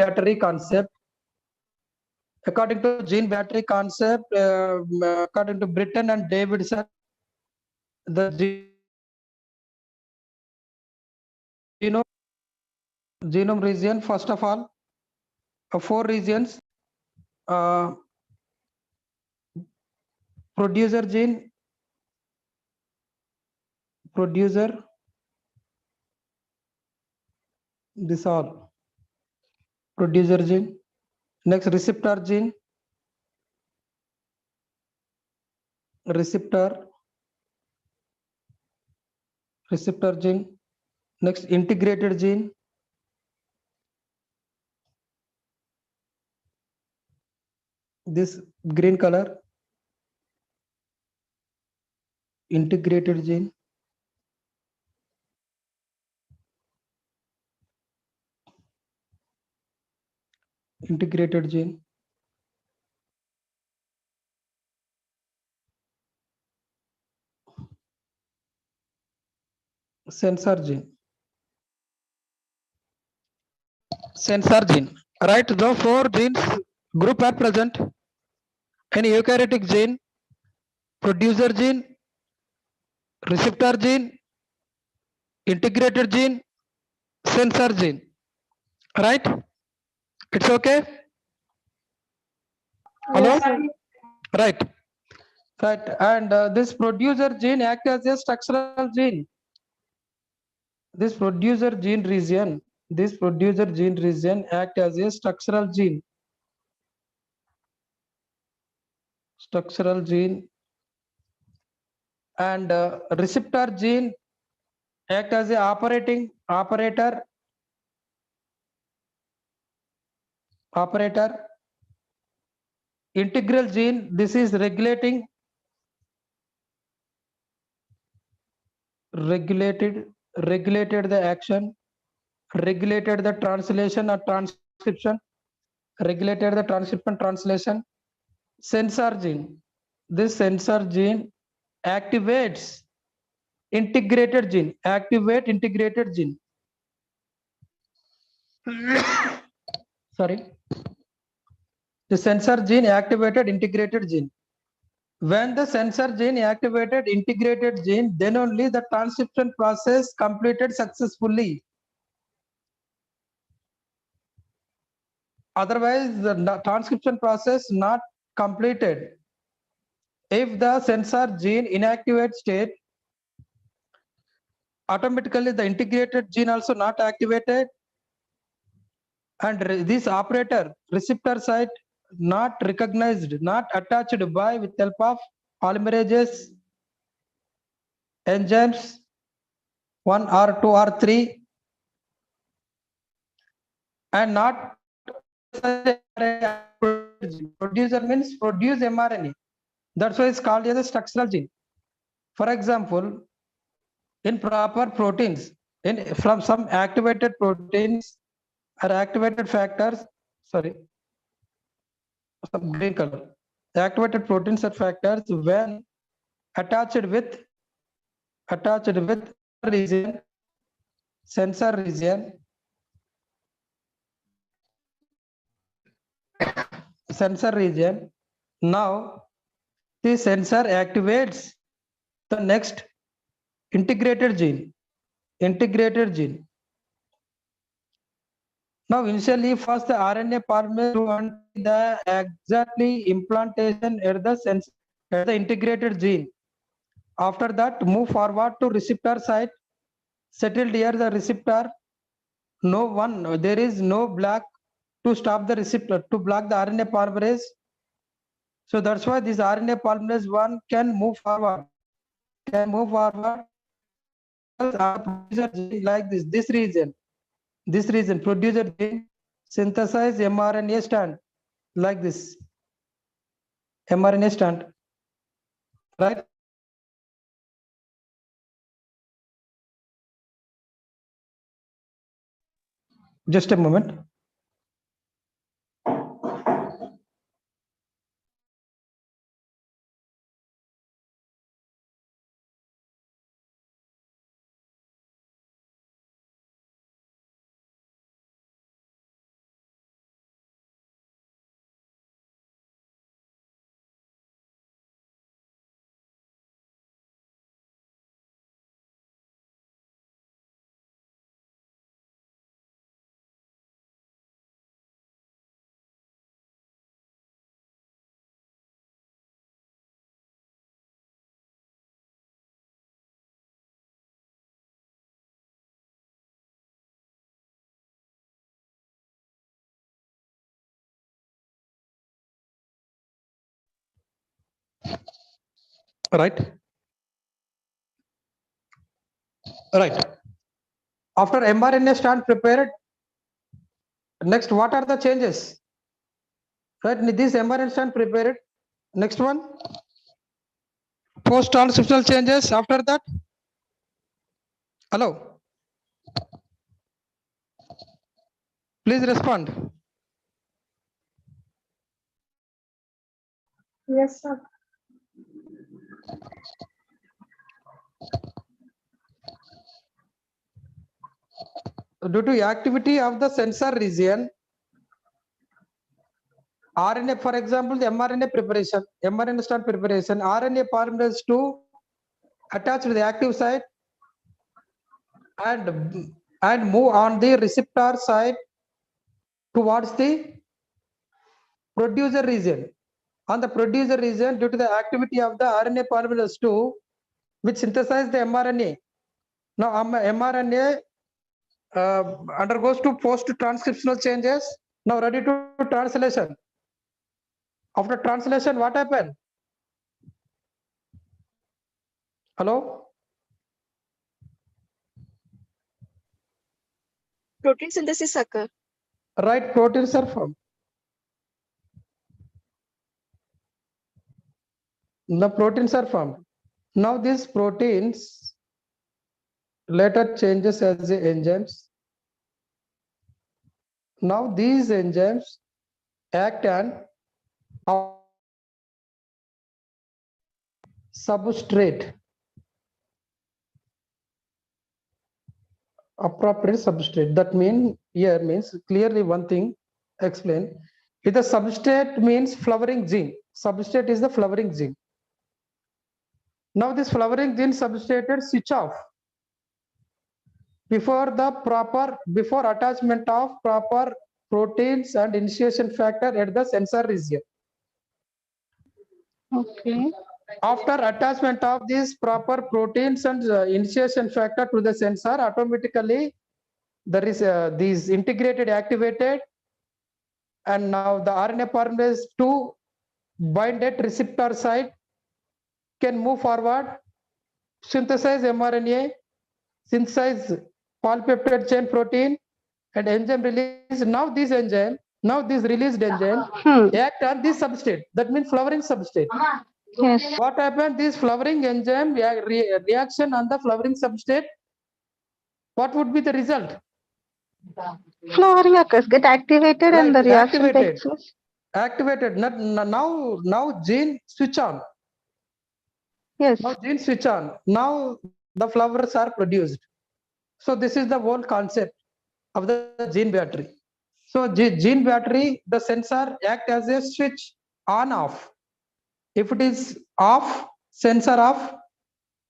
battery concept. According to gene battery concept, according to Britton and Davidson, the genome region, first of all, 4 regions: producer gene, this all producer gene. Next, receptor gene, receptor gene. Next, integrated gene. This green color, integrated gene. Integrated gene. Sensor gene. Sensor gene. Right, the 4 genes group are present in eukaryotic gene: producer gene, receptor gene, integrated gene, sensor gene. Right? It's okay? Hello? Yes, sir. Right. Right. And this producer gene acts as a structural gene. This producer gene region act as a structural gene. And receptor gene act as a operator. Integral gene, this is regulated the action, regulated the translation or transcription, regulated the transcription translation. Sensor gene, this sensor gene activates integrated gene, sorry, the sensor gene activated integrated gene. When the sensor gene activated integrated gene, then only the transcription process completed successfully. Otherwise, the transcription process not completed. If the sensor gene inactivate state, automatically the integrated gene also not activated, and this operator receptor site not recognized, not attached by with help of polymerases, enzymes 1 or 2 or 3, and not producer means produce mRNA. That's why it's called as a structural gene. For example, in proper proteins, from some activated proteins or activated factors, sorry, some green color, the activated proteins or factors when attached with region, sensor region, now the sensor activates the next integrated gene. Now initially first the RNA polymerase to the exactly implantation at the integrated gene. After that move forward to receptor site, settled here the receptor. There is no block to stop the receptor, to block the RNA polymerase. So that's why this RNA polymerase 1 can move forward. Like this region producer gene synthesize mRNA strand like this, mRNA strand, right? Just a moment. right? Right. After mRNA strand prepared, next what are the changes? Right, this mRNA strand prepared. Next one, post transcriptional changes. After that, hello, please respond. Yes, sir. Due to activity of the sensor region, RNA, for example, the mRNA preparation, mRNA strand preparation, RNA polymerase 2 attach to the active site and move on the receptor side towards the producer region. On the producer region, due to the activity of the RNA polymerase 2, which synthesize the mRNA. Now, mRNA undergoes to post-transcriptional changes. Now, ready to translation. After translation, what happened? Hello? Protein synthesis occur. Right, proteins are formed. The proteins are formed. Now, these proteins later changes as the enzymes. Now, these enzymes act on substrate, appropriate substrate. That means here means clearly one thing explain. If the substrate means flowering gene, substrate is the flowering gene. Now this flowering gene substrated switch off before attachment of proper proteins and initiation factor at the sensor region. Okay. After attachment of these proper proteins and initiation factor to the sensor, automatically there is these integrated activated, and now the RNA polymerase 2 bind at receptor site can move forward, synthesize mRNA, synthesize polypeptide chain protein, and enzyme release. Now this released enzyme act on this substrate. That means flowering substrate. Yes. What happened? This flowering enzyme reaction on the flowering substrate. What would be the result? Flowering occurs, get activated, Right, and the reaction activated. takes place. Activated. Now gene switch on. Yes. Now gene switch on. Now the flowers are produced. So this is the whole concept of the gene battery. So gene battery, the sensor act as a switch on off. If it is off, sensor off,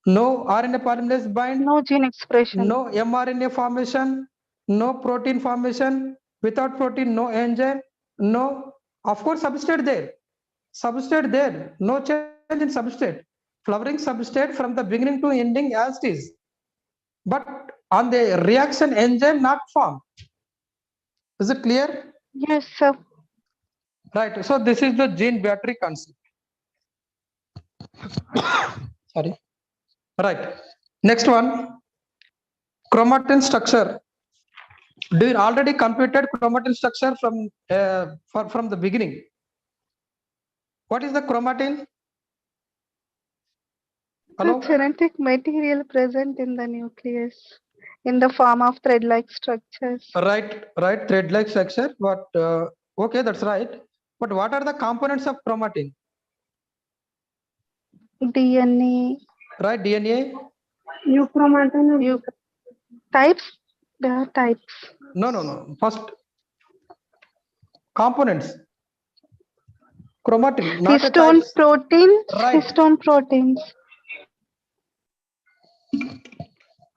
no RNA polymerase bind, No gene expression. no mRNA formation, no protein formation. Without protein, no enzyme, no, of course, substrate there, no change in substrate. Flowering substrate from the beginning to ending as it is. But on the reaction enzyme not formed. Is it clear? Yes, sir. Right. So this is the gene battery concept. Sorry. Right. Next one. Chromatin structure. Do you already computed chromatin structure from the beginning? What is the chromatin? Hello? The genetic material present in the nucleus in the form of thread-like structures. Right. Thread-like structure. But okay, that's right. But what are the components of chromatin? DNA. Right, DNA. Euchromatin. Types. There are types. No. First, components. Chromatin, not Histone types. proteins. Right. Histone proteins.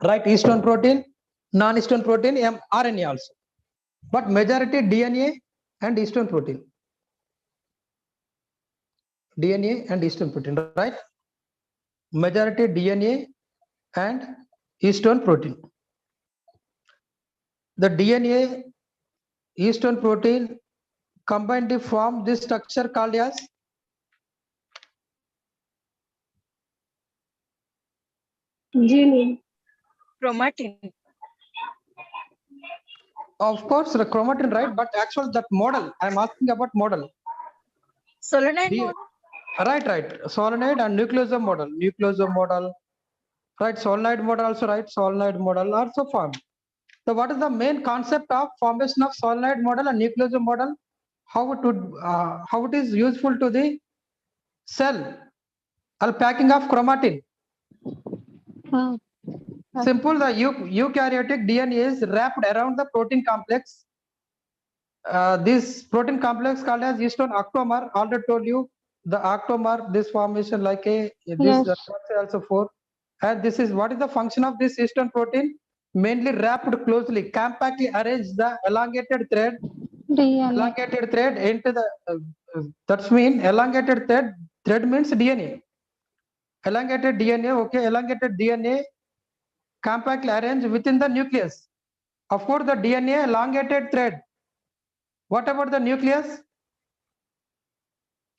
Right, histone protein, non-histone protein, RNA also. But majority DNA and histone protein. DNA and histone protein, right? Majority DNA and histone protein. The DNA, histone protein combined to form this structure called as Gene. Chromatin. Of course, the chromatin, right? But actually, that model, I'm asking about model. Solenoid The- model. Right. Solenoid and nucleosome model. Nucleosome model. Right. Solenoid model also, right? Solenoid model also formed. So, what is the main concept of formation of solenoid model and nucleosome model? How it is useful to the cell or packing of chromatin? Simple. The eukaryotic DNA is wrapped around the protein complex. This protein complex called as histone octamer. Already told you the octamer. This formation like a this Yes. also 4. And this is what is the function of this histone protein? Mainly wrapped closely, compactly arrange the elongated thread. DNA. Elongated thread into the that's mean elongated thread means DNA. Elongated DNA, okay, elongated DNA compactly arranged within the nucleus. Of course, the DNA elongated thread. What about the nucleus?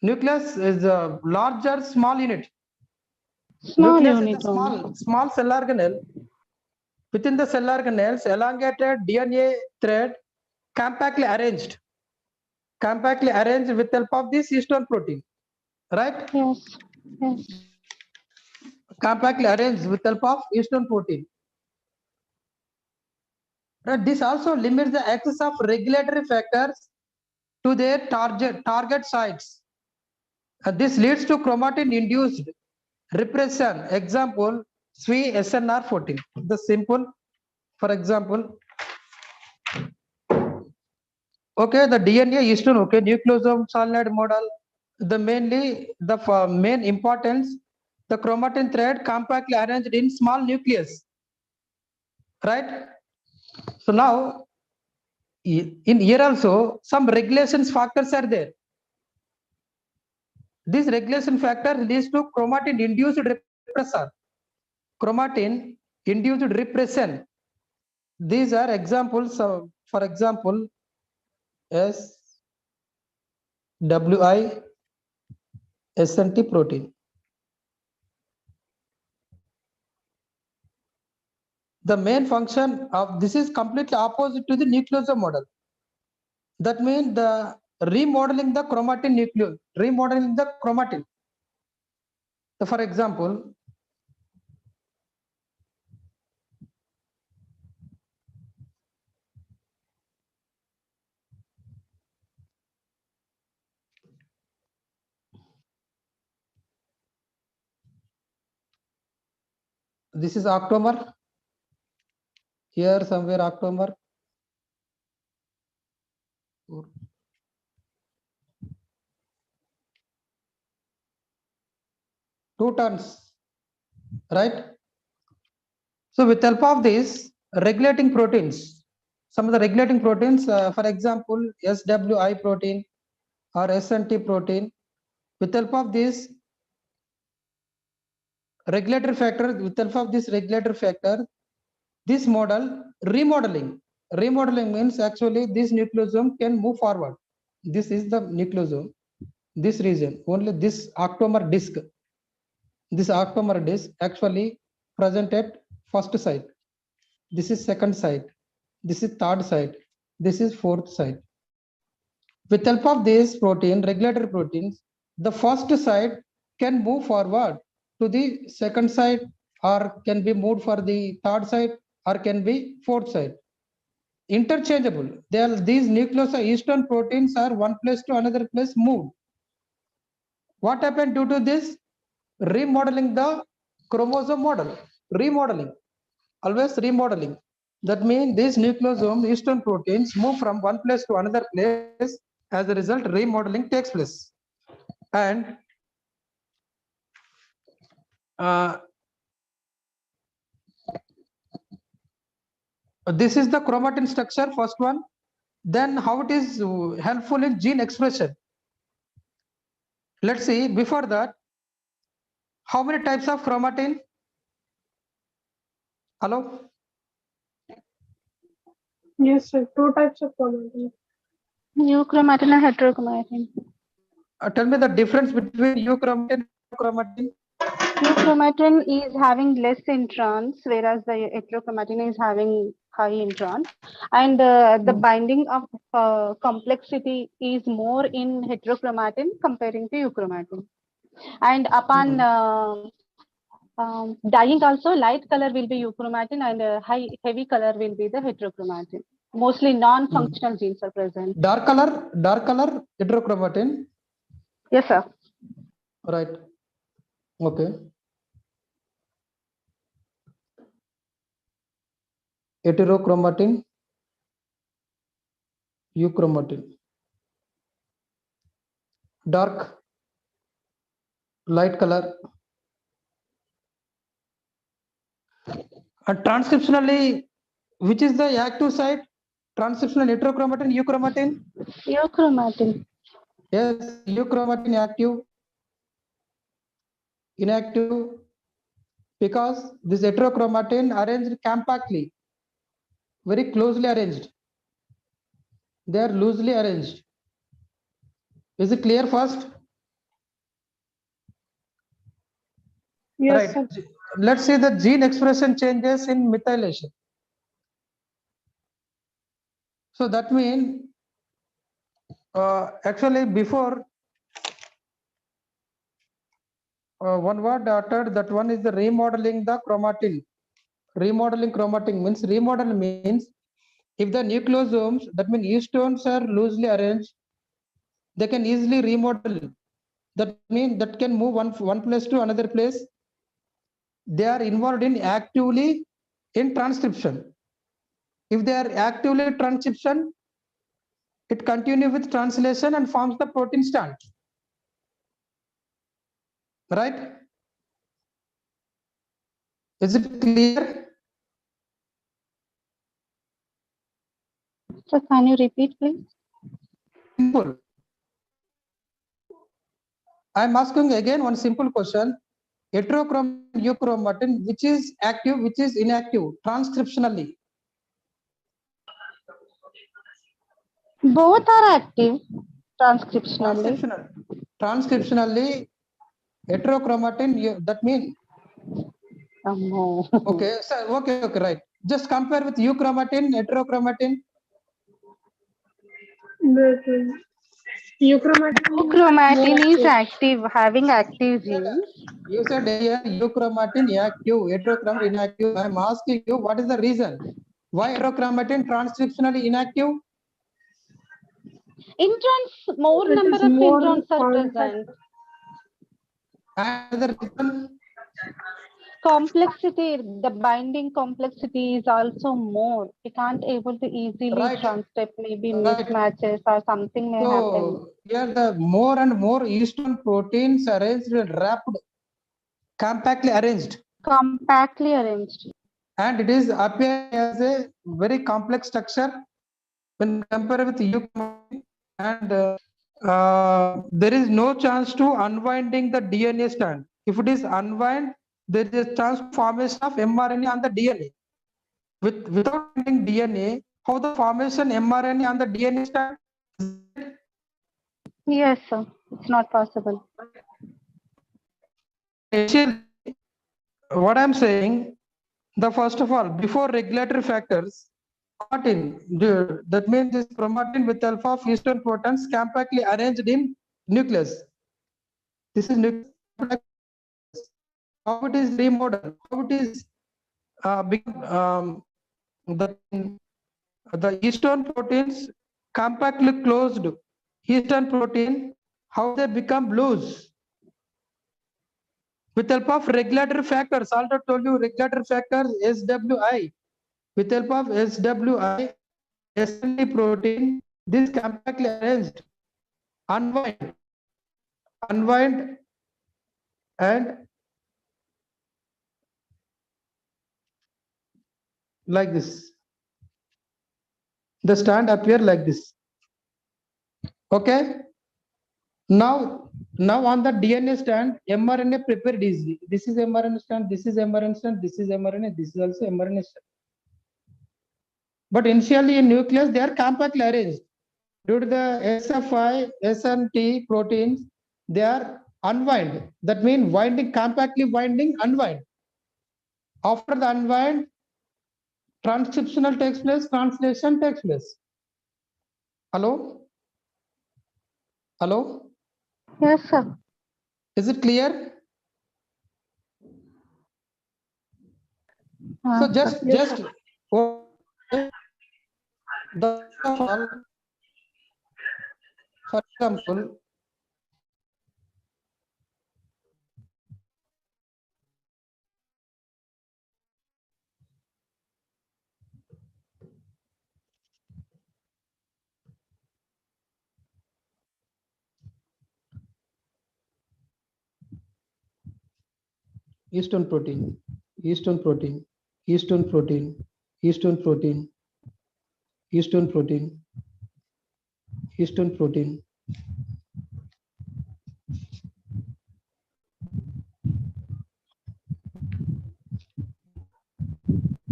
Nucleus is a larger small unit. Small Nucleus unit is a only. small cell organelle. Within the cell organelles, elongated DNA thread compactly arranged with help of this histone protein, right? Yes. Yes. Compactly arranged with help of histone protein. Right? This also limits the access of regulatory factors to their target sites. This leads to chromatin-induced repression. Example, SNR14. The simple, for example, okay, the DNA histone, okay, nucleosome solenoid model. The main importance, the chromatin thread compactly arranged in small nucleus, right? So now, in here also, some regulations factors are there. This regulation factor leads to chromatin-induced repressor. Chromatin-induced repression. These are examples of, for example, SWI, SNT protein. The main function of this is completely opposite to the nucleosome model. That means the remodeling the chromatin nucleus, remodeling the chromatin. So for example, this is octamer. Here somewhere octamer. Two turns, right? So with help of this regulating proteins, some of the regulating proteins, for example, SWI protein or SNT protein, with help of this regulatory factor, this model remodeling means actually this nucleosome can move forward. This is the nucleosome, this region, only this octamer disc. This octamer disc actually present at first site. This is second site. This is third site. This is fourth site. With help of this protein, regulatory proteins, the first site can move forward to the second site, or can be moved for the third site, or can be fourth site. Interchangeable. These nucleosome proteins are one place to another place moved. What happened due to this? Remodeling the chromosome model. Remodeling. Always remodeling. That means these nucleosome histone proteins move from one place to another place. As a result, remodeling takes place. And this is the chromatin structure, first one. Then how it is helpful in gene expression. Let's see, before that, how many types of chromatin? Hello? Yes, sir. Two types of chromatin. Euchromatin and heterochromatin. Tell me the difference between euchromatin and chromatin. Chromatin is having less introns, whereas the heterochromatin is having high introns, and the binding of complexity is more in heterochromatin comparing to euchromatin. And upon dyeing also, light color will be euchromatin and heavy color will be the heterochromatin. Mostly non-functional genes are present. Dark color heterochromatin. Yes, sir. Right. Okay. Heterochromatin, euchromatin. Dark, light color. And transcriptionally, which is the active site? Transcriptional heterochromatin, euchromatin? Euchromatin. Yes, euchromatin active, inactive, because this heterochromatin arranged compactly, very closely arranged. They are loosely arranged. Is it clear first? Yes, Right. sir. Let's see the gene expression changes in methylation. So that means actually before one word uttered, that one is the remodeling the chromatin. Remodeling chromatin means if the nucleosomes, that means histones are loosely arranged, they can easily remodel. That means that can move one place to another place. They are involved in actively in transcription. If they are actively transcription, it continues with translation and forms the protein strand. Right? Is it clear? So can you repeat, please? Simple. I'm asking again one simple question. Heterochromatin, euchromatin, which is active, which is inactive, transcriptionally? Both are active transcriptionally. Transcriptionally, heterochromatin, that means. No. Okay, so okay, right. Just compare with euchromatin, heterochromatin. Euchromatin is active, having active genes. You said here euchromatin active, heterochromatin inactive. I am asking you what is the reason? Why heterochromatin transcriptionally inactive? Introns, more number of introns are present. And the reason? Complexity, the binding complexity is also more. We can't able to easily transcript, maybe mismatches or something may happen. So here the more and more histone proteins arranged and wrapped, compactly arranged. Compactly arranged. And it is appearing as a very complex structure when compared with euchromatin, and there is no chance to unwinding the DNA strand. If it is unwind, there is a chance to formation of mRNA on the DNA. Without binding DNA, how the formation mRNA on the DNA strand? Yes, sir. It's not possible. What I'm saying, the first of all, before regulatory factors, chromatin, that means this chromatin with alpha of histone protons compactly arranged in nucleus. This is nucleus. How it is remodeled, how it is the histone proteins compactly closed histone protein, how they become loose with help of regulatory factors. Also told you regulatory factors SWI. With help of SWI, SND protein, this compactly arranged, unwind, and like this. The strand appear like this. Okay. Now on the DNA strand, mRNA prepared easily. This is mRNA strand, this is mRNA strand, this is mRNA, this is also mRNA strand. But initially in nucleus, they are compactly arranged. Due to the SFI, SNT proteins, they are unwind. That means winding, compactly winding, unwind. After the unwind, transcriptional takes place, translation takes place. Hello? Hello? Yes, sir. Is it clear? So just the all, for example, Histone protein, Histone protein, Histone protein, Histone protein, Histone protein, Histone protein.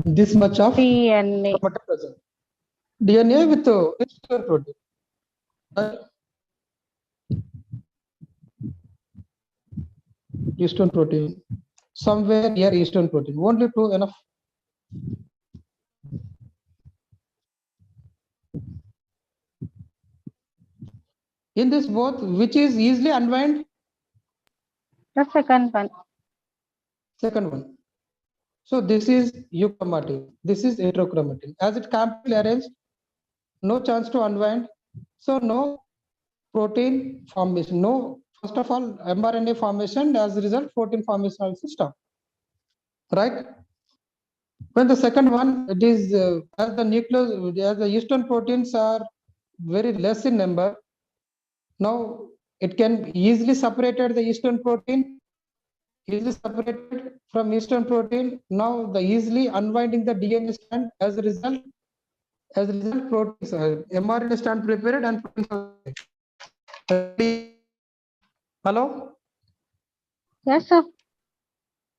This much of DNA. chromatin present. DNA with histone protein. Histone protein. Somewhere near histone protein. Only two enough. In this both, which is easily unwind? The second one. Second one. So this is euchromatin. This is heterochromatin. As it compactly arranged, no chance to unwind. So no protein formation. No, first of all, mRNA formation. As a result, protein formation also stop. Right? When the second one, it is as the nucleus, as the histone proteins are very less in number. Now it can easily separated the histone protein, easily separated from histone protein. Now the easily unwinding the DNA strand. As a result, proteins mRNA strand prepared and proteins. Hello. Yes, sir.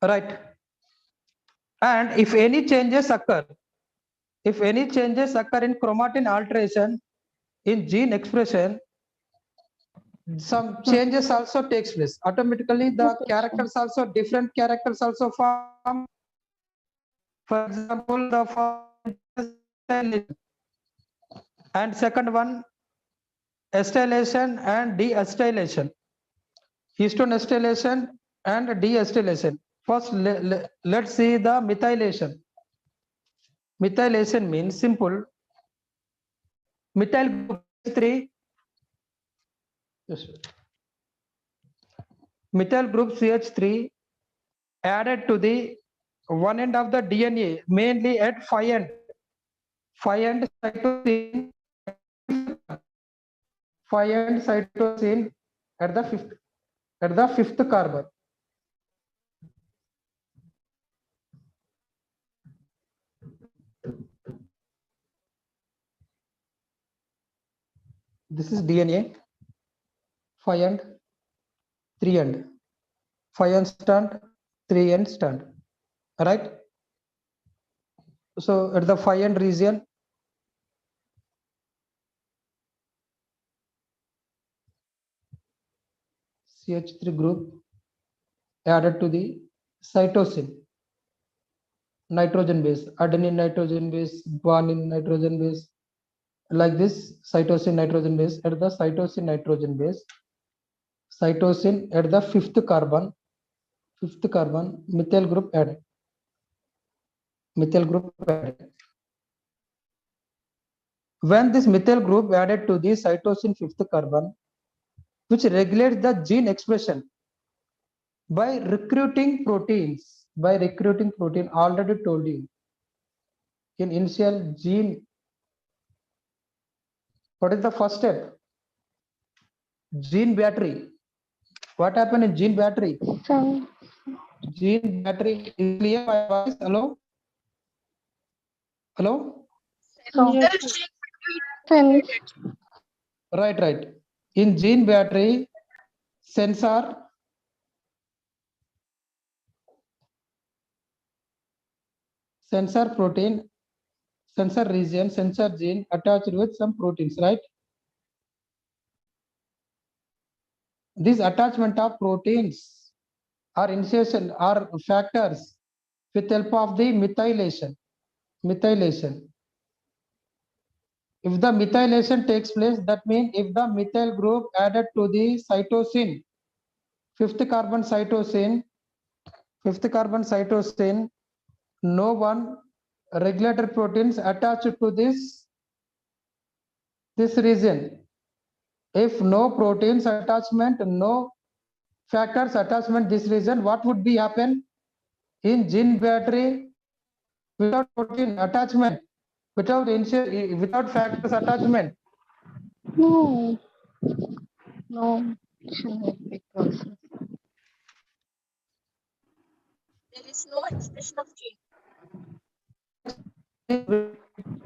Right. And if any changes occur in chromatin alteration in gene expression, some changes also takes place. Automatically, the characters also, different characters also form. For example, the first and second one, acetylation and deacetylation. Histone acetylation and deacetylation. First, let's see the methylation. Methylation means simple. Methyl group 3. Methyl group CH3 added to the one end of the DNA, mainly at 5 end. 5 end cytosine, 5 end cytosine at the fifth carbon. This is DNA. 5 end, 3 end. 5 end stand, 3 end stand. Right? So at the 5 end region, CH3 group added to the cytosine, nitrogen base, adenine nitrogen base, guanine nitrogen base, like this. Cytosine nitrogen base at the cytosine nitrogen base, cytosine at the fifth carbon, methyl group added. When this methyl group added to the cytosine fifth carbon, which regulates the gene expression by recruiting proteins, already told you in initial gene. What is the first step? Gene battery. What happened in gene battery? So, Gene battery is clear, my voice? Hello? Hello? since Right. In gene battery, sensor protein, sensor region, sensor gene attached with some proteins, right? This attachment of proteins or initiation or factors with help of the methylation. If the methylation takes place, that means if the methyl group added to the cytosine, fifth carbon cytosine, no one regulator proteins attached to this region. If no proteins attachment, no factors attachment this region, what would be happen in gene battery? Without protein attachment, without factors attachment, No, no. Genetic process. There is no expression of gene.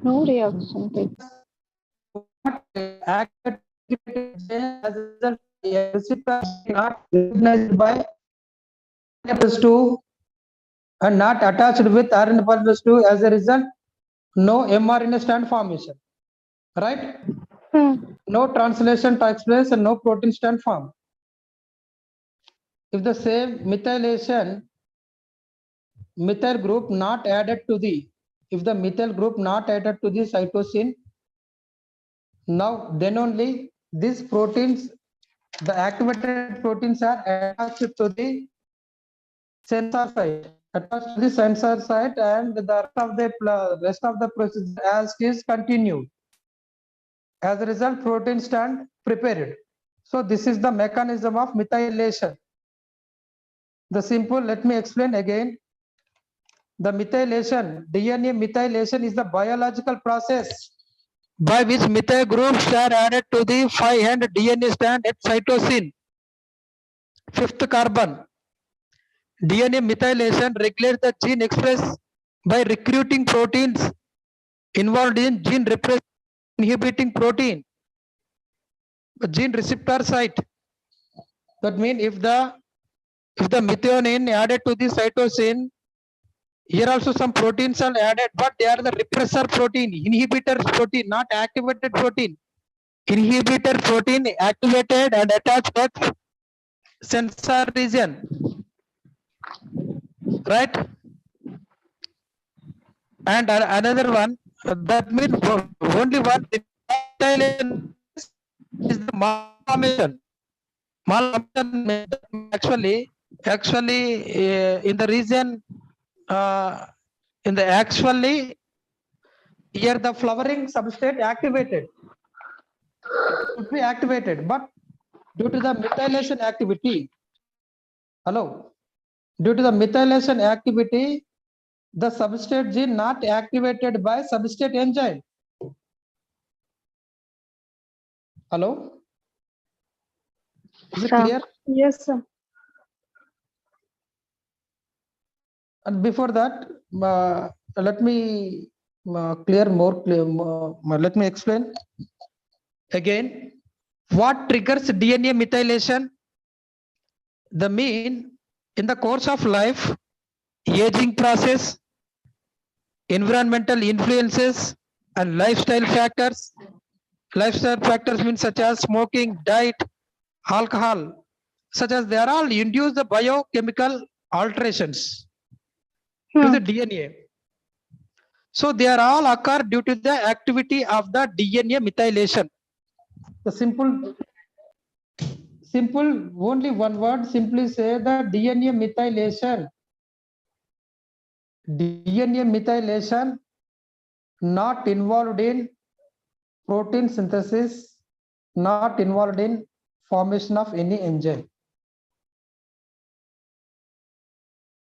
No reaction takes. activated as a result, a receptor not recognized by RNA+2 and not attached with RNA+2. As a result, no mRNA strand formation, right? No translation takes place and no protein strand form. If the same methyl group not added to the, if the methyl group not added to the cytosine, now then only these proteins, the activated proteins are attached to the sensor site, and the rest of the process as is continued. As a result, protein stand prepared. So this is the mechanism of methylation. The simple, let me explain again. The methylation, DNA methylation is the biological process by which methyl groups are added to the 5' DNA strand at cytosine, fifth carbon. DNA methylation regulates the gene expressed by recruiting proteins involved in gene repression inhibiting protein, gene receptor site. That means if the methionine added to the cytosine, here also some proteins are added, but they are the repressor protein, inhibitor protein, not activated protein. Inhibitor protein activated and attached at sensor region, right? And another one, that means only one is the malformation. Malformation actually in the region, in the actually here the flowering substrate activated, should be activated, but due to the methylation activity, due to the methylation activity, the substrate gene not activated by substrate enzyme. Is it clear? Yes, sir. And before that, let me let me explain again. What triggers DNA methylation? The mean in the course of life, aging process, environmental influences, and lifestyle factors. Lifestyle factors mean such as smoking, diet, alcohol, such as they are all induce the biochemical alterations to the DNA. So they are all occur due to the activity of the DNA methylation. The simple only one word, simply say the DNA methylation. DNA methylation not involved in protein synthesis, not involved in formation of any enzyme.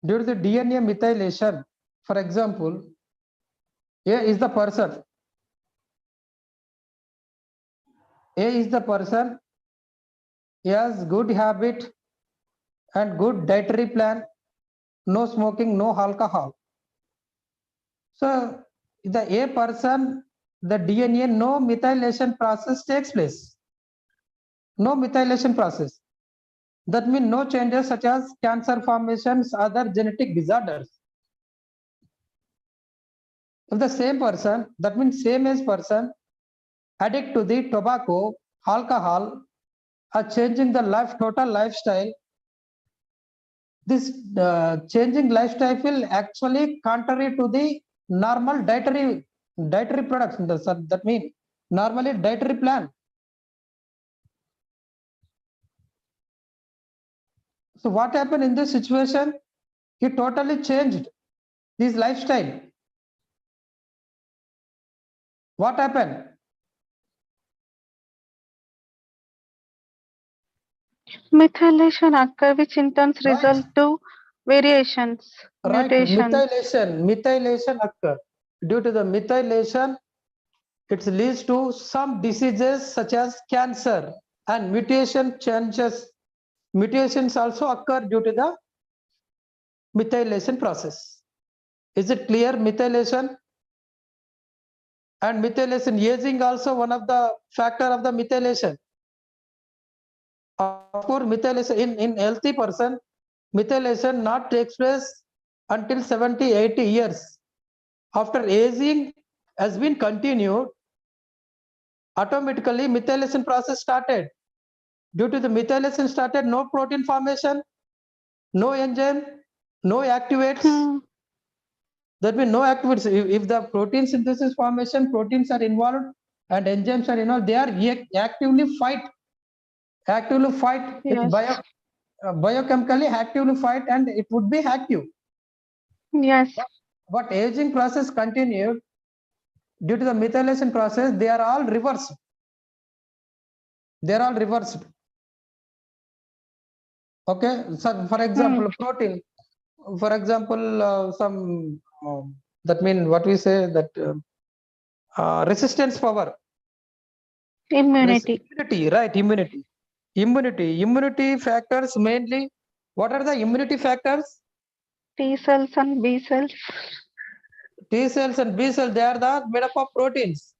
Due to the DNA methylation, for example, A is the person. A is the person. He has good habit and good dietary plan, no smoking, no alcohol. So the A person, the DNA, no methylation process takes place. No methylation process. That means no changes such as cancer formations, other genetic disorders. If the same person, that means same age person, addict to the tobacco, alcohol, are changing the total lifestyle. This changing lifestyle will actually contrary to the normal dietary products. That means normally dietary plan. So what happened in this situation? He totally changed his lifestyle. What happened? Methylation occur, which in turn result to variations, Right, mutations. methylation occur. Due to the methylation, it leads to some diseases such as cancer, and mutation changes. Mutations also occur due to the methylation process. Is it clear? Methylation and methylation, aging also one of the factor of the methylation. Of course, methylation in healthy person, methylation not takes place until 70-80 years. After aging has been continued, automatically methylation process started. Due to the methylation started, no protein formation, no enzyme, no activates. That means no activates. If the protein synthesis formation, proteins are involved and enzymes are involved, they are actively fight. Yes. Biochemically actively fight, and it would be active. Yes. But aging process continued. Due to the methylation process, they are all reversed. They are all reversed. Okay. So, for example, protein. For example, some that means what we say that resistance power. Immunity. Immunity, right? Immunity factors mainly. What are the immunity factors? T cells and B cells. T cells and B cells, they are the made up of proteins.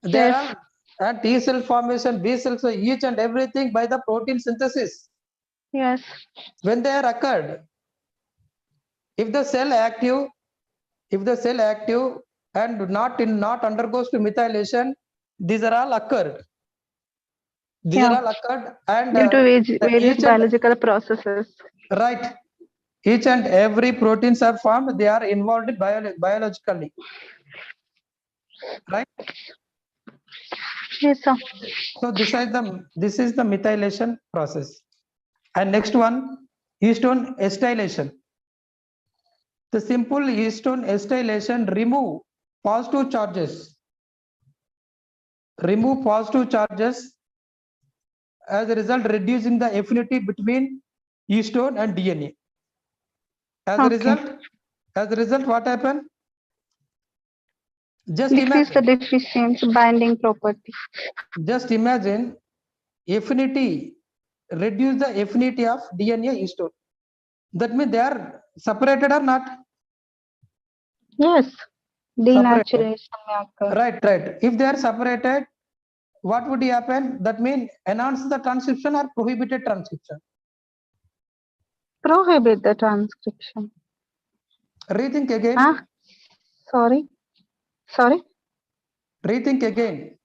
There Yes. are and T cell formation, B cells, so each and everything by the protein synthesis. Yes. When they are occurred, if the cell active and not undergoes to methylation, these are all occurred. These are all occurred, and due to various each and biological processes. right, each and every proteins are formed. They are involved biologically, right? Yes, sir. So this is the methylation process. And next one, histone acetylation. The simple histone acetylation remove positive charges. As a result, reducing the affinity between histone and DNA. As a result, what happened? Just Decrease the imagine. deficiency binding property. Just imagine affinity, reduce the affinity of DNA histone. That means they are separated or not? Yes. Denaturation may occur. Right. If they are separated, what would happen? That means enhance the transcription or prohibited transcription. Prohibit the transcription. Rethink again. Sorry. Rethink again.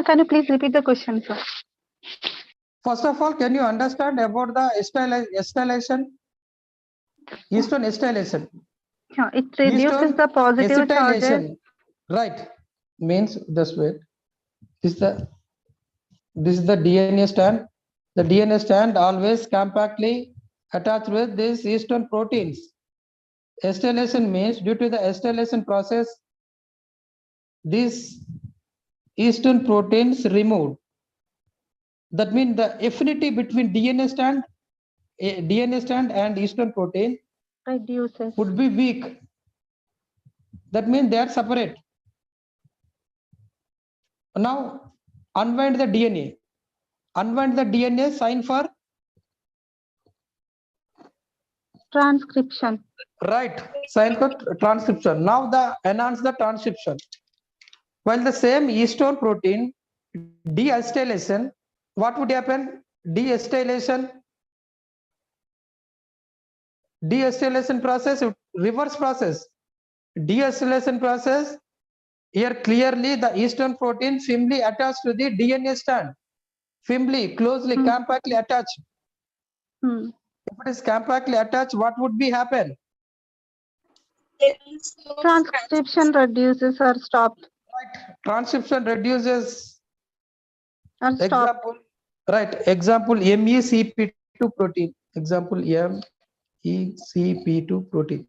Can you please repeat the question, sir? First of all, can you understand about the acetylation? Histone acetylation. Yeah, it reduces the positive charges. Right. Means just wait. This is the DNA strand. The DNA strand always compactly attached with these histone proteins. Acetylation means due to the acetylation process, these histone proteins removed. That means the affinity between DNA strand and histone protein Reduces. would be weak. That means they are separate. Now unwind the DNA. Unwind the DNA, sign for Transcription. right, sign for transcription. Now enhance the transcription. While the same histone protein deacetylation, what would happen? Deacetylation process, reverse process. Deacetylation process, here clearly the histone protein firmly attached to the DNA strand. firmly, closely, compactly attached. If it is compactly attached, what would be happen? There is no Transcription reduces or stopped. Right. Transcription reduces. Or stopped. Example. Right. Example MECP2 protein. Example MECP2 protein.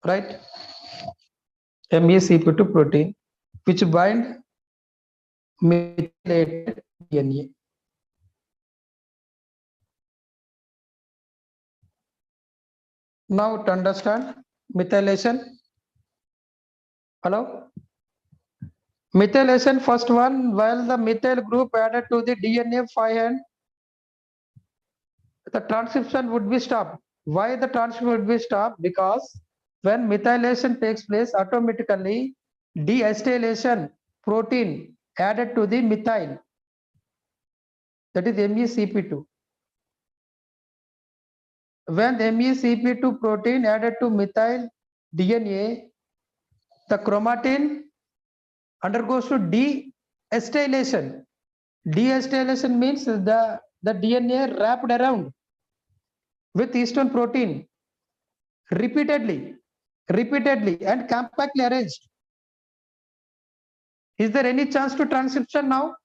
Right. MECP2 protein, which bind methylated DNA. Now to understand methylation. Hello? Methylation, first one, while the methyl group added to the DNA 5' the transcription would be stopped. Why the transcription would be stopped? Because when methylation takes place, automatically deacetylation protein added to the methyl, that is MECP2. When MECP2 protein added to methyl DNA, the chromatin undergoes to deacetylation. Deacetylation means the DNA wrapped around with histone protein repeatedly and compactly arranged. Is there any chance to transcription now?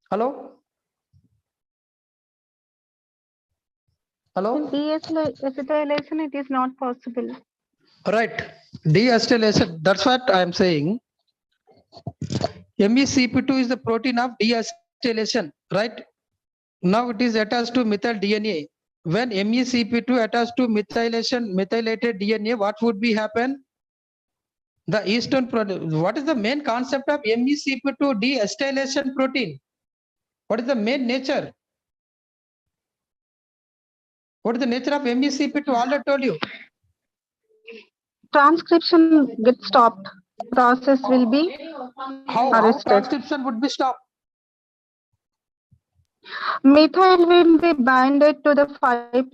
Hello? Hello? Deacetylation, it is not possible. Right. Deacetylation, that's what I am saying. MECP2 is the protein of deacetylation, right? Now it is attached to methyl DNA. When MECP2 attached to methylated DNA, what would be happen? The histone protein. What is the main concept of MECP2 deacetylation protein? What is the main nature? What is the nature of MECP2? Already told you. Transcription gets stopped. Process will be How arrested. transcription would be stopped? Methyl will be binded to the 5'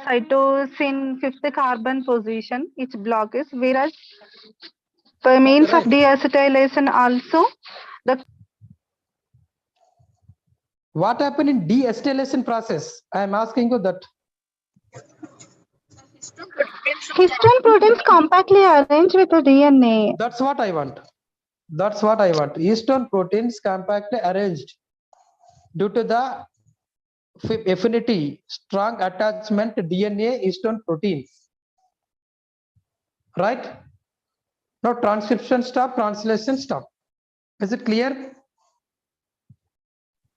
cytosine 5th carbon position, its block is, whereas by means of deacetylation also the What happened in deacetylation process? I am asking you that. histone proteins compactly arranged with the DNA. That's what I want. That's what I want. Histone proteins compactly arranged due to the affinity, strong attachment to DNA histone proteins. Right? Now transcription stop, translation stop. Is it clear?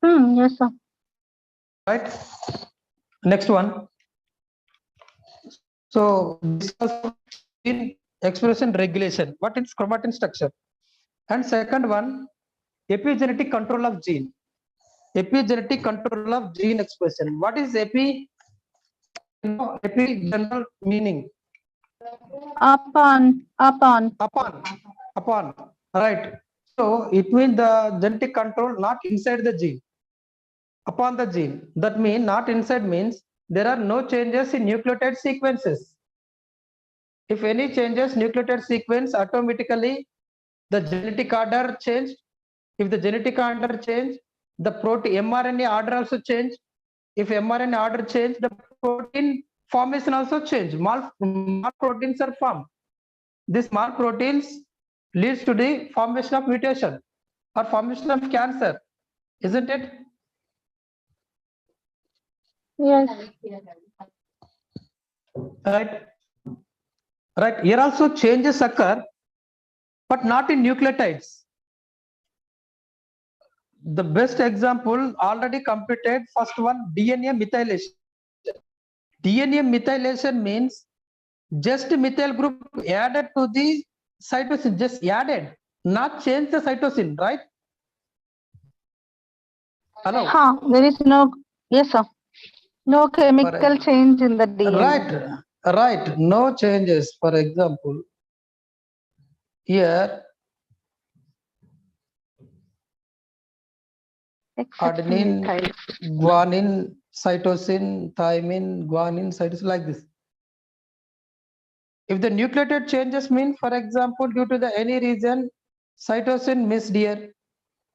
Yes, sir. Right. Next one. So discuss in expression regulation. What is chromatin structure? And second one, epigenetic control of gene. Epigenetic control of gene expression. What is epi? Epi general meaning. Upon. Right. So it means the genetic control not inside the gene, upon the gene. That means not inside means there are no changes in nucleotide sequences. If any changes nucleotide sequence, automatically the genetic order changed. If the genetic order change, the protein mRNA order also change. If mRNA order change, the protein formation also change. Small proteins are formed. These small proteins leads to the formation of mutation or formation of cancer, isn't it? Yes. Right. Right. Here also changes occur, but not in nucleotides. The best example already completed. First one, DNA methylation. DNA methylation means just methyl group added to the cytosine, just added, not change the cytosine, right? Hello. There is no, yes, sir. No chemical change in the DNA. Right. No changes. For example, here adenine, guanine, cytosine, thymine, guanine, cytosine, like this. If the nucleotide changes mean, for example, due to the any reason, cytosine missed here,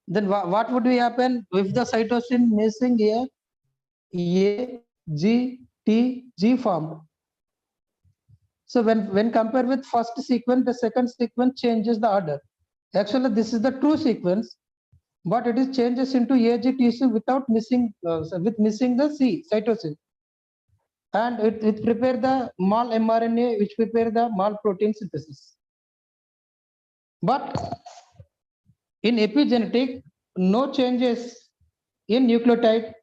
then what would be happen if the cytosine missing here? A, G, T, G formed. So when compared with first sequence, the second sequence changes the order. Actually, this is the true sequence, but it is changes into AGTC without missing with missing the C cytosine, and it prepare the mal mRNA, which prepare the mal protein synthesis. But in epigenetic, no changes in nucleotide.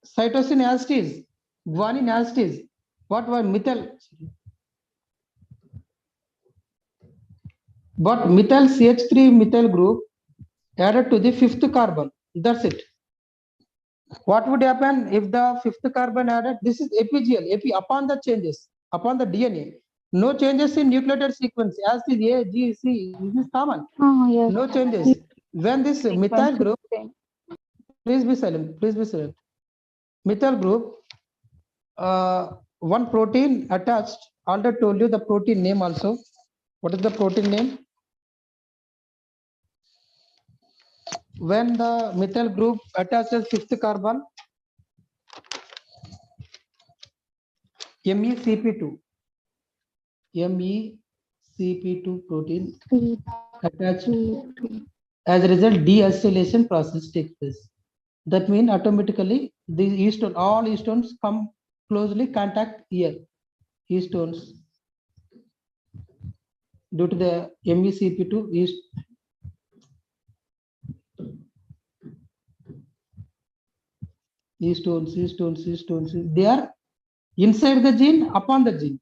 Cytosine as it is, guanine as it is. What was methyl? But methyl CH3 methyl group added to the fifth carbon. That's it. What would happen if the fifth carbon added? This is epigel. Upon the changes, upon the DNA, no changes in nucleotide sequence. As is A, G, C. This is common. Oh, yes. No changes. When this methyl group, Same. please be silent. Please be silent. Methyl group, one protein attached. Already told you the protein name also. What is the protein name? When the methyl group attaches fifth carbon, MECP2, MECP2 protein attached. As a result, deacylation process takes place. That means automatically the histone, all histones come closely contact here. Histones due to the MECP2 is histones. They are inside the gene, upon the gene.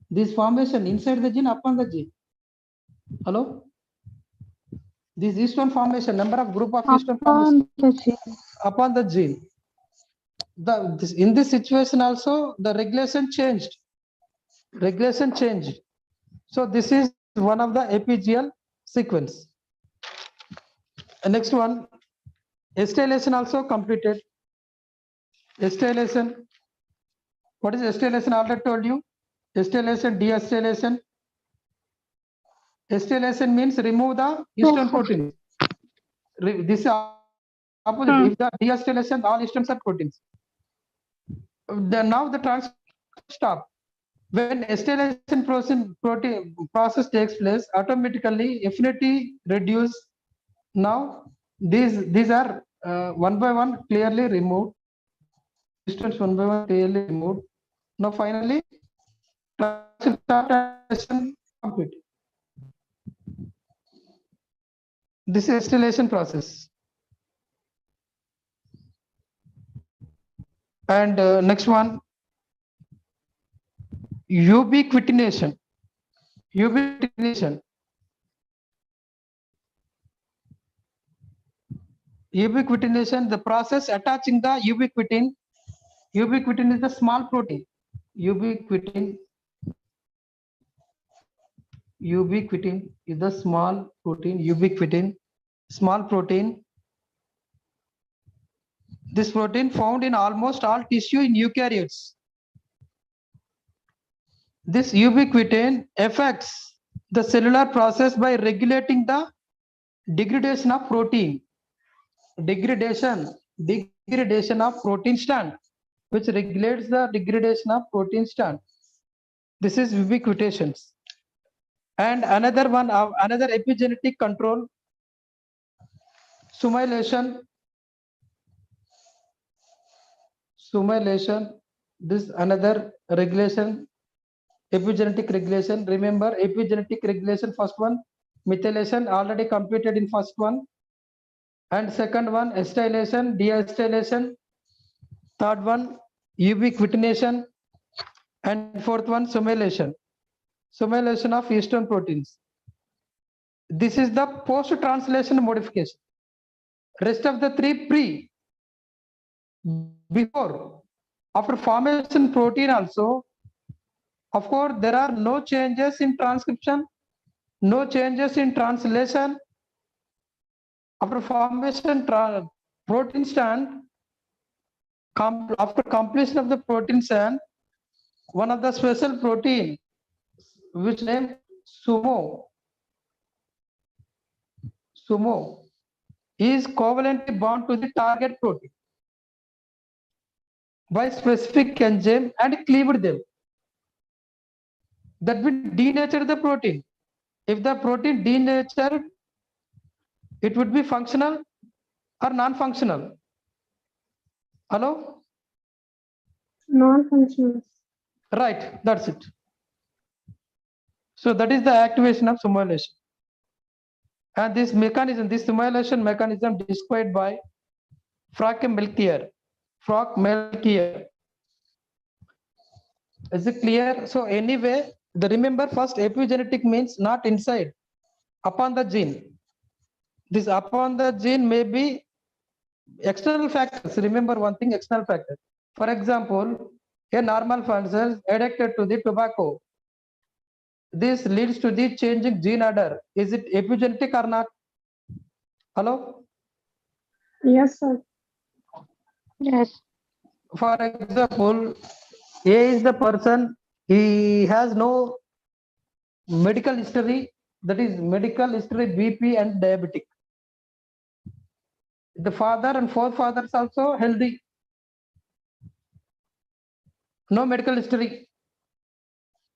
This formation inside the gene, upon the gene. Hello? This histone formation, number of group of histone formation upon the gene. In this situation also, the regulation changed. Regulation changed. So this is one of the apigeal sequence. And next one, acetylation also completed. Acetylation. What is acetylation? I already told you. Acetylation, deacetylation. Acetylation means remove the histone protein. This is opposite. If the deacetylation, all histones are proteins. Now the transition stop. When acetylation process takes place, automatically affinity reduce. Now these are one by one clearly removed. Histones one by one clearly removed. Now finally transition complete. This is acetylation process. And next one, ubiquitination. Ubiquitination. Ubiquitination, the process attaching the ubiquitin. Ubiquitin is the small protein. Ubiquitin is the small protein. Ubiquitin, small protein. This protein found in almost all tissue in eukaryotes. This ubiquitin affects the cellular process by regulating the degradation of protein. Degradation of protein strand, which regulates the degradation of protein strand. This is ubiquitations. And another one, another epigenetic control, summation. This another regulation, epigenetic regulation. Remember epigenetic regulation, first one methylation already completed in first one, and second one acetylation, deacetylation, third one ubiquitination, and fourth one summation of histone proteins. This is the post-translation modification. Rest of the three pre. Before, after formation protein also, of course, there are no changes in transcription, no changes in translation. After formation protein strand, after completion of the protein strand, one of the special protein which name sumo is covalently bound to the target protein by specific enzyme and cleaved them. That will denature the protein. If the protein denatured, it would be functional or non-functional. Hello? Non-functional. Right, that's it. So that is the activation of simulation. And this mechanism, this simulation mechanism described by Frank Melchior. Is it clear? So anyway, the remember first epigenetic means not inside, upon the gene. This upon the gene may be external factors. Remember one thing, external factor. For example, a normal person addicted to the tobacco. This leads to the changing gene order. Is it epigenetic or not? Hello? Yes, sir. Yes. For example, A is the person, he has no medical history, that is medical history, BP and diabetic. The father and forefathers also healthy, no medical history.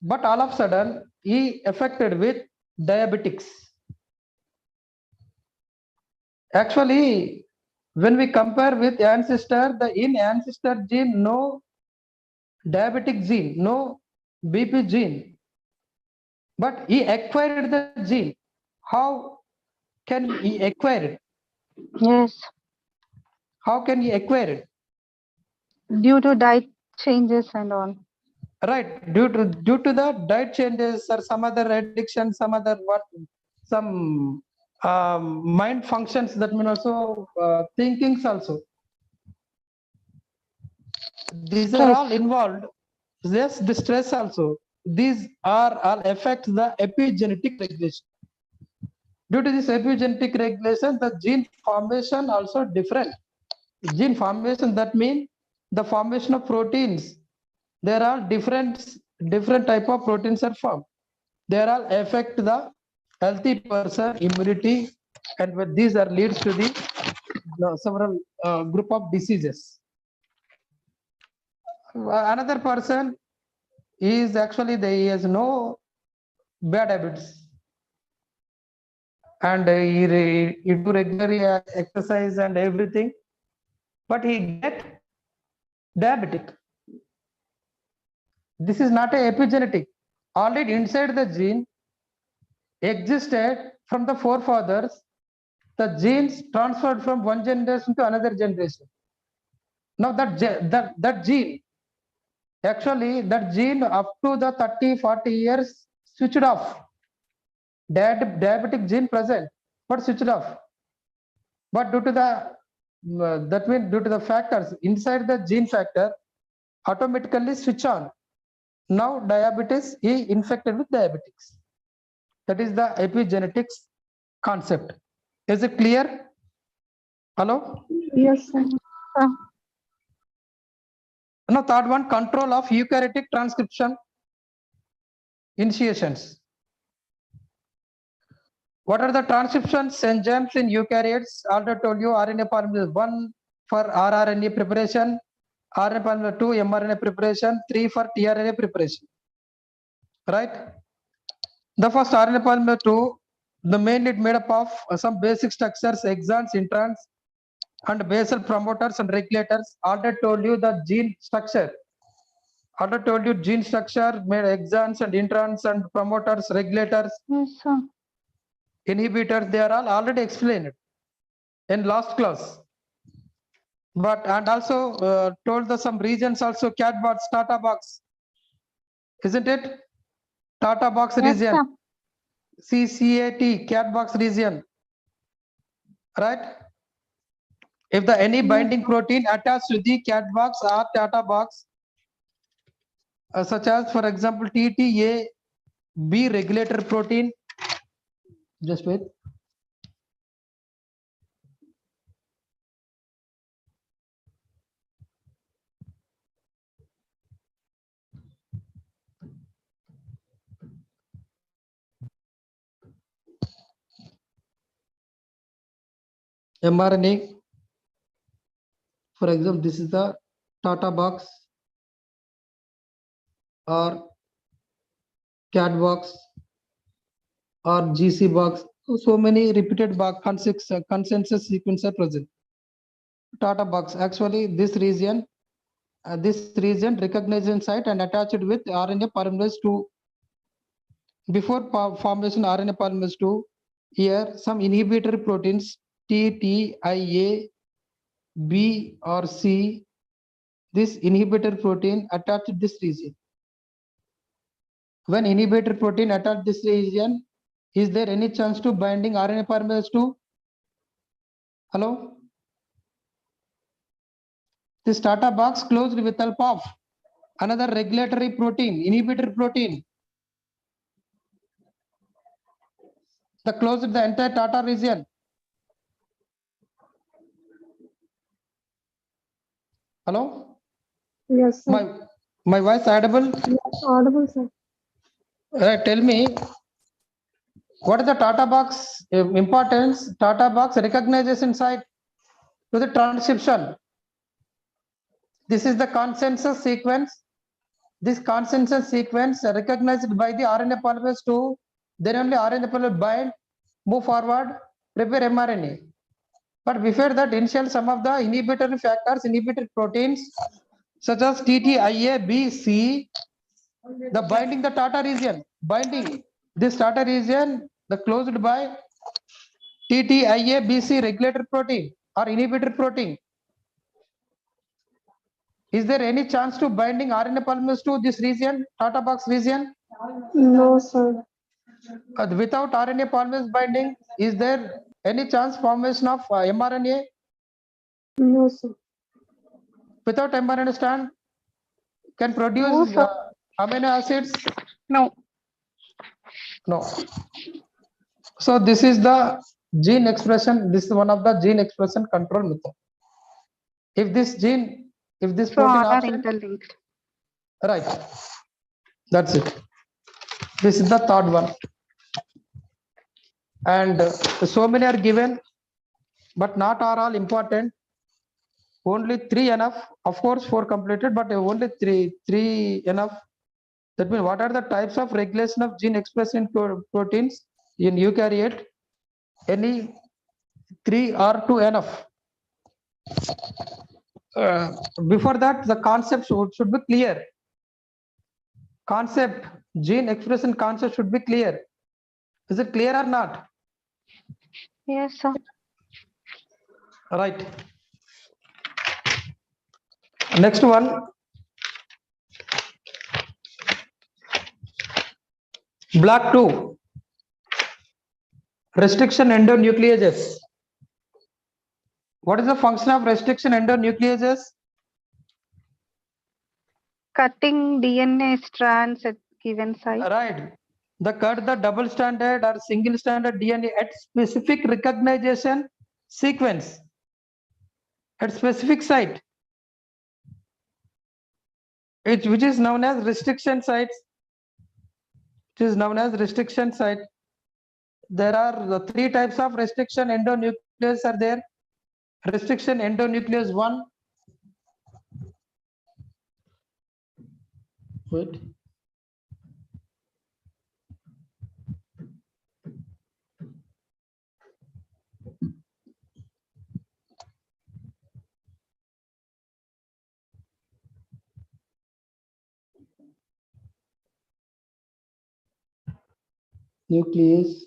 But all of a sudden, he affected with diabetics. Actually, when we compare with ancestor, the in ancestor gene, no diabetic gene, no BP gene, but he acquired the gene. How can he acquire it? Yes. How can he acquire it? Due to diet changes and all. Right, due to the diet changes or some other addiction, some other what, some mind functions, that mean also thinkings also. These are all involved. Yes, the stress also. These are all affect the epigenetic regulation. Due to this epigenetic regulation, the gene formation also different. Gene formation, that means the formation of proteins. There are different type of proteins are formed. They all affect the healthy person immunity, and with these are leads to the several group of diseases. Another person is actually he has no bad habits, and he do regular exercise and everything, but he get diabetic. This is not a epigenetic. Already inside the gene existed from the forefathers. The genes transferred from one generation to another generation. Now that gene, actually that gene up to the 30-40 years switched off. Diabetic gene present, but switched off. But due to the that means due to the factors inside the gene factor, automatically switch on. Now diabetes, he infected with diabetics. That is the epigenetics concept. Is it clear? Hello? Yes, sir. Now third one, control of eukaryotic transcription initiations. What are the transcriptions enzymes in eukaryotes? Already told you RNA polymerase 1 for rRNA preparation, RNA polymerase 2 mRNA preparation, 3 for tRNA preparation. Right? The first RNA polymerase 2, the mainly made up of some basic structures, exons, introns, and basal promoters and regulators. Already told you the gene structure. Already told you gene structure made exons and introns and promoters, regulators. Yes, sir. Inhibitors, they are all already explained in last class. But and also told the some regions also, cat box, Tata box, isn't it? Tata box Yes, region, sir. CCAT, cat box region, right? If the any binding protein attached to the cat box or Tata box, such as for example TTA, B regulator protein, just wait. mRNA. For example, this is the Tata box or CAT box or GC box. So many repeated box consensus sequence are present. Tata box, actually this region recognition site and attached with RNA polymerase 2. Before formation RNA polymerase 2, here some inhibitory proteins T, T, I, A, B or C. This inhibitor protein attached to this region. When inhibitor protein attached this region, is there any chance to binding RNA polymerase 2? Hello? This Tata box closed with help of another regulatory protein, inhibitor protein. The closed the entire Tata region. Hello? Yes, sir. My voice audible? Yes, audible, sir. Tell me, what is the Tata box importance? Tata box recognition site to the transcription. This is the consensus sequence. This consensus sequence recognized by the RNA polymerase 2, then only RNA polymerase bind, move forward, prepare mRNA. But before that, initial some of the inhibitory factors, inhibitory proteins such as TTIA, B, C, the binding the Tata region, binding this Tata region, the closed by TTIA, BC regulator protein or inhibitor protein. Is there any chance to binding RNA polymerase to this region, Tata box region? No, sir. Without RNA polymerase binding, is there any chance formation of mRNA? No, sir. Without mRNA strand, can No, produce sir. amino acids? No. No. So this is the gene expression. This is one of the gene expression control method. If this So protein all are absent, interlinked. right? That's it. This is the third one, and so many are given, but not are all important. Only 3 enough. Of course, 4 completed, but only 3 enough. That means what are the types of regulation of gene expression proteins in eukaryote? Any 3 or 2 enough. Before that, the concept should be clear. Concept, gene expression concept should be clear. Is it clear or not? Yes, sir. Right. Next one. Block 2. Restriction endonucleases. What is the function of restriction endonucleases? Cutting DNA strands at given site. Right. The cut the double stranded or single stranded DNA at specific recognition sequence at specific site, which is known as restriction sites. It is known as restriction site. There are the 3 types of restriction endonucleases are there. Restriction endonuclease 1. Wait. Nuclease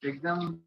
exam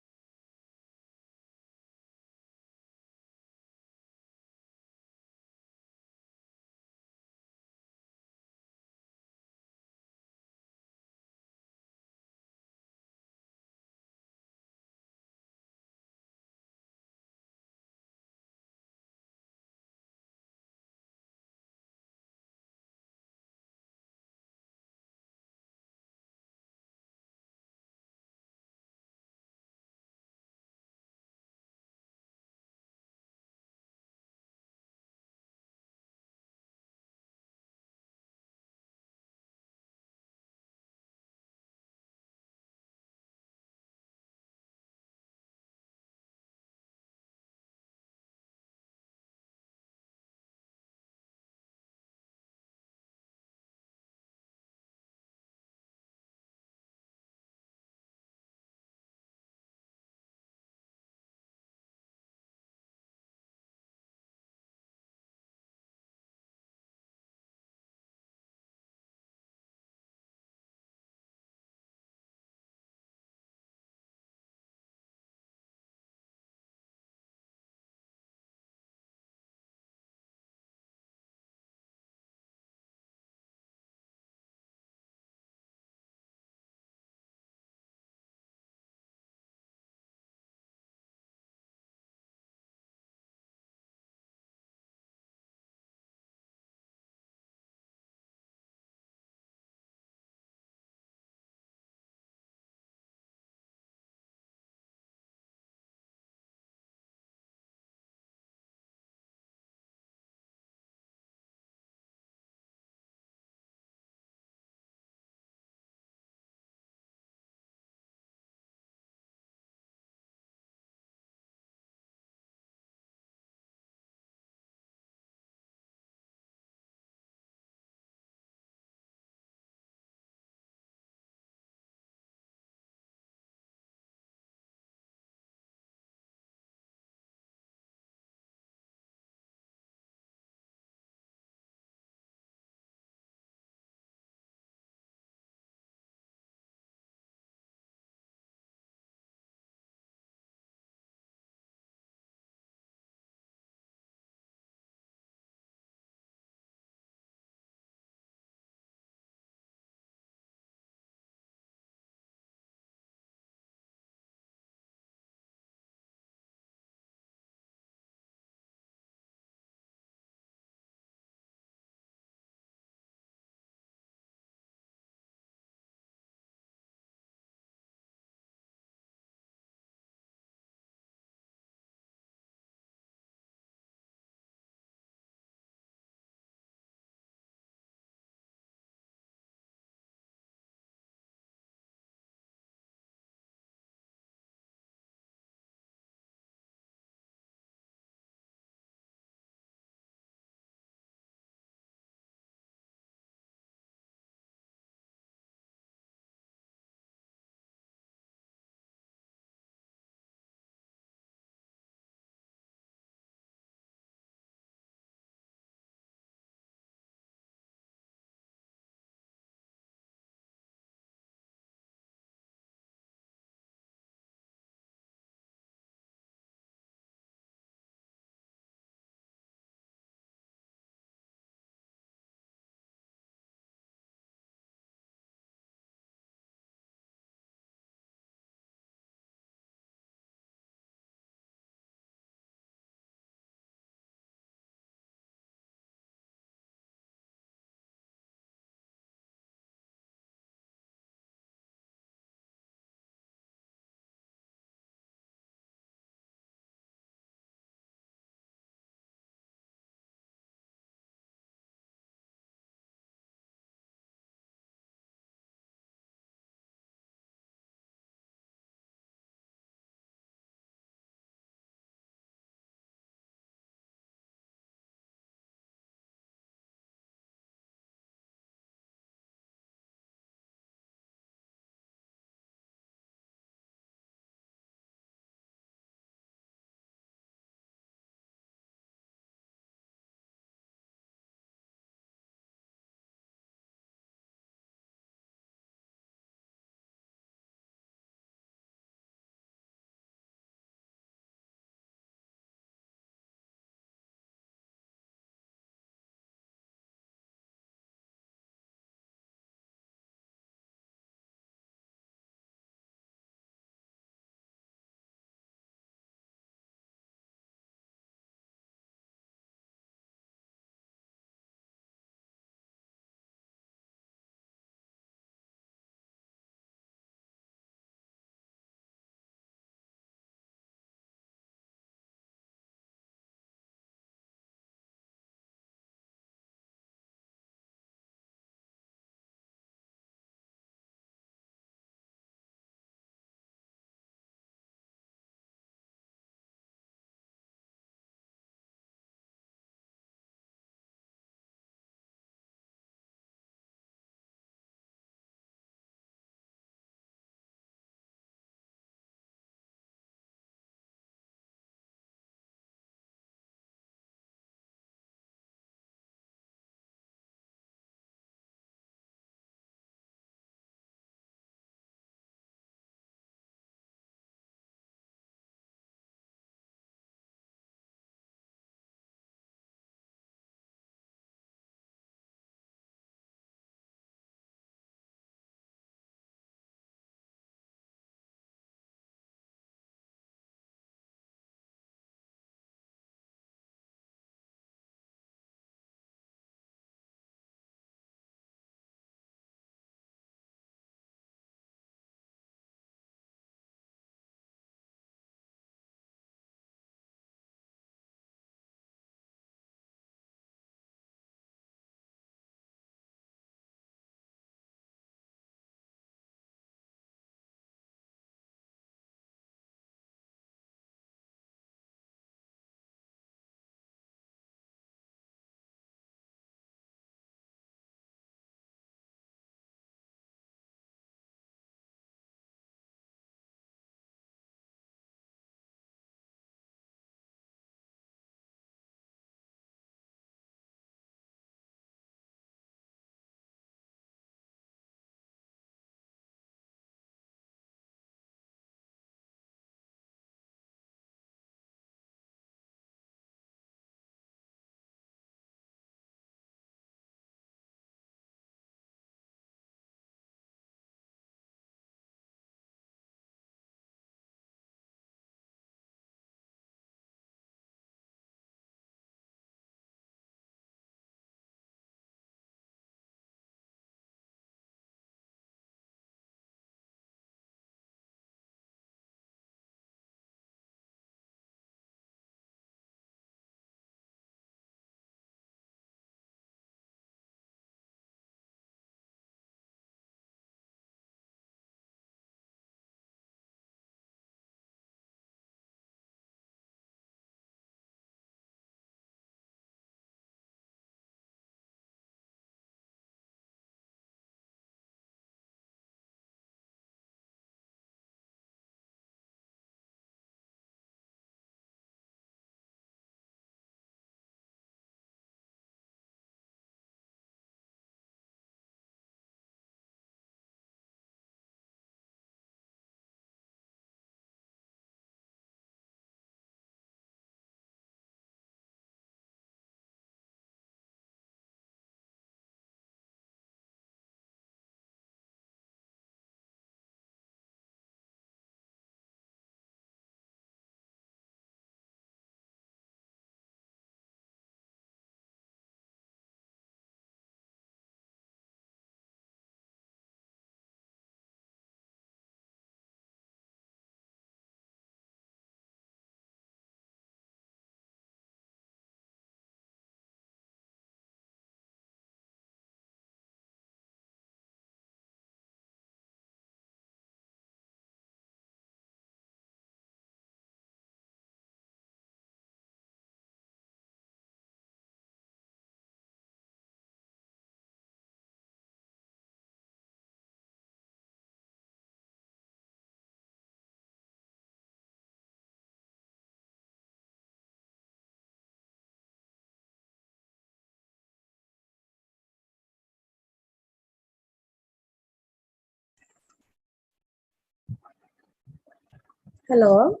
Hello.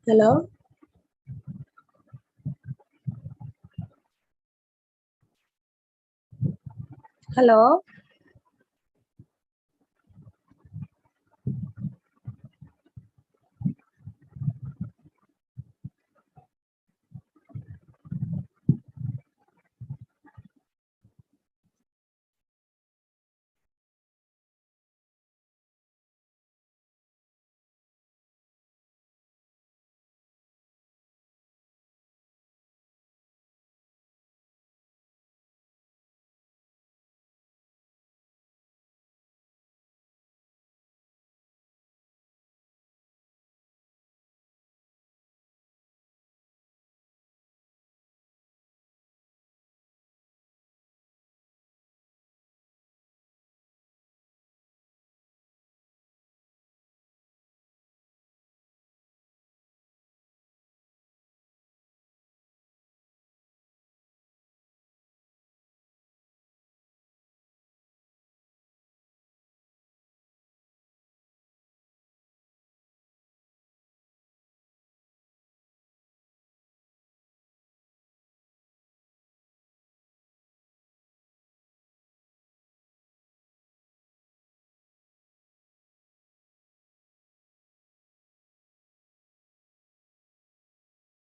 Hello. Hello.